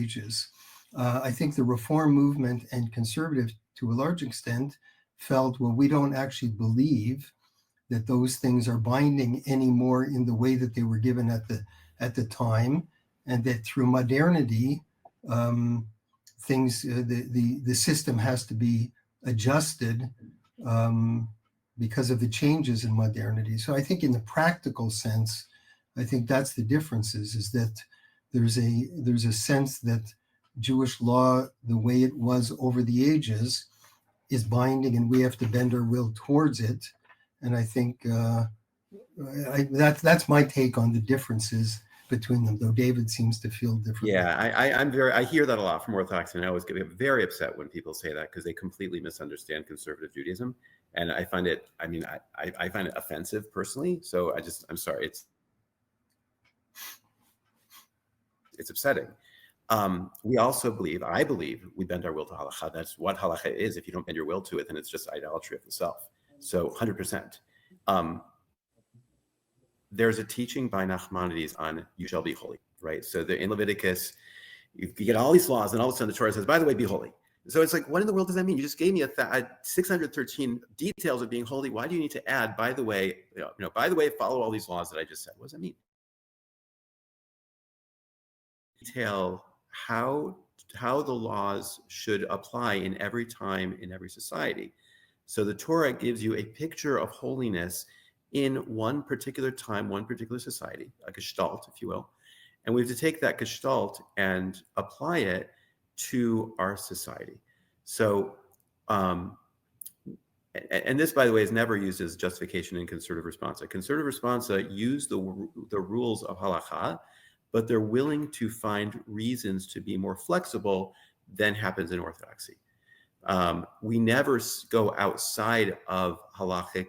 ages. I think the reform movement and conservatives, to a large extent, felt, well, we don't actually believe that those things are binding anymore in the way that they were given at the time, and that through modernity, the system has to be adjusted because of the changes in modernity. So I think in the practical sense, I think that's the differences, is that there's a sense that Jewish law, the way it was over the ages, is binding, and we have to bend our will towards it. And I think that's my take on the differences between them, though David seems to feel differently. Yeah, I hear that a lot from Orthodox, and I always get very upset when people say that, because they completely misunderstand conservative Judaism. And I find it, I find it offensive personally. So I'm sorry, it's upsetting. We also I believe we bend our will to halacha. That's what halacha is. If you don't bend your will to it, then it's just idolatry of the self. So 100%. There's a teaching by Nachmanides on you shall be holy, right? So in Leviticus, you get all these laws, and all of a sudden the Torah says, by the way, be holy. So it's like, what in the world does that mean? You just gave me 613 details of being holy. Why do you need to add, by the way, by the way, follow all these laws that I just said? What does that mean? Detail how the laws should apply in every time, in every society. So the Torah gives you a picture of holiness in one particular time, one particular society, a gestalt, if you will. And we have to take that gestalt and apply it to our society. So, and this, by the way, is never used as justification in conservative responsa. Conservative responsa use the rules of halacha, but they're willing to find reasons to be more flexible than happens in Orthodoxy. We never go outside of halachic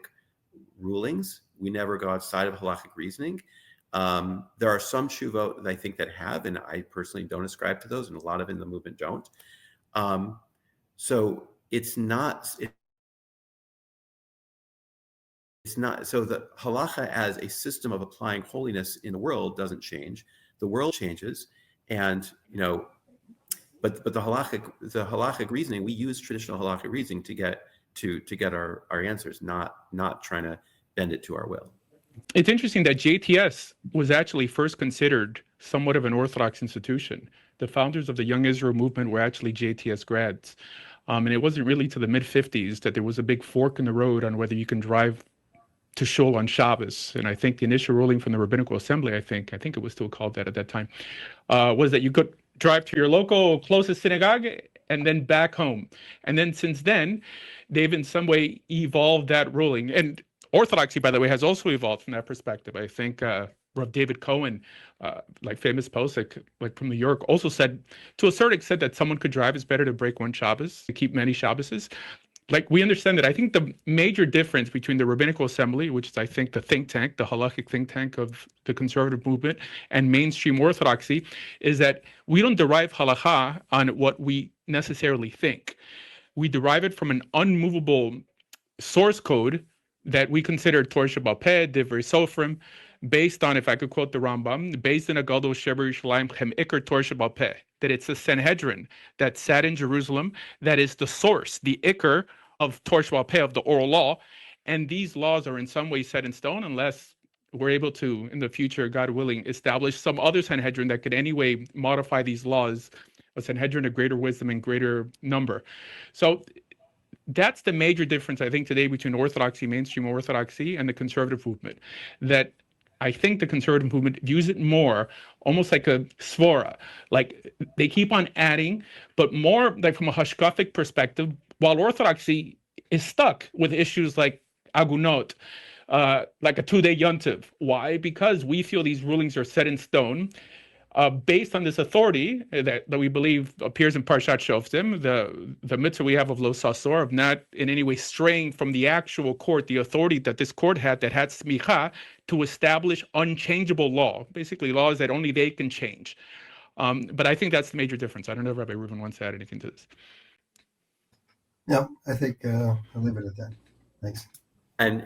rulings. We never go outside of halachic reasoning. There are some shuvot that I think that have, and I personally don't ascribe to those, and a lot of in the movement don't. So it's not. It's not. So the halacha as a system of applying holiness in the world doesn't change. The world changes, and but the halachic reasoning, we use traditional halachic reasoning to get our answers, not trying to bend it to our will. It's interesting that JTS was actually first considered somewhat of an Orthodox institution. The founders of the Young Israel movement were actually JTS grads. And it wasn't really to the mid-50s that there was a big fork in the road on whether you can drive to shul on Shabbos. And I think the initial ruling from the Rabbinical Assembly, I think it was still called that at that time, was that you could drive to your local closest synagogue and then back home. And then since then, they've in some way evolved that ruling. And Orthodoxy, by the way, has also evolved from that perspective. I think Rav David Cohen, like famous posek, like from New York, also said, to a certain extent, that someone could drive is better to break one Shabbos, to keep many Shabboses. Like, we understand that. I think the major difference between the Rabbinical Assembly, which is, I think, the think tank, the halachic think tank of the conservative movement, and mainstream Orthodoxy, is that we don't derive halacha on what we necessarily think. We derive it from an unmovable source code that we consider Torah Sheba'al Peh, Divrei Sofrim, based on, if I could quote the Rambam, based on a Gadol Sheber Yerushalayim Chem Iker Torah Sheba'al Peh, that it's the Sanhedrin that sat in Jerusalem that is the source, the Iker of Torah Sheba'al Peh, of the oral law. And these laws are in some way set in stone unless we're able to, in the future, God willing, establish some other Sanhedrin that could anyway modify these laws, a Sanhedrin of greater wisdom and greater number. So that's the major difference, I think, today between Orthodoxy, mainstream Orthodoxy, and the conservative movement. That I think the conservative movement views it more almost like a svara, like they keep on adding, but more like from a hashkafic perspective, while Orthodoxy is stuck with issues like agunot, like a 2-day yontiv. Why? Because we feel these rulings are set in stone. Based on this authority that we believe appears in Parshat Shoftim, the mitzvah we have of lo sasor, of not in any way straying from the actual court, the authority that this court had that had smicha to establish unchangeable law, basically laws that only they can change. But I think that's the major difference. I don't know if Rabbi Reuven wants to add anything to this. No, I think I'll leave it at that. Thanks. And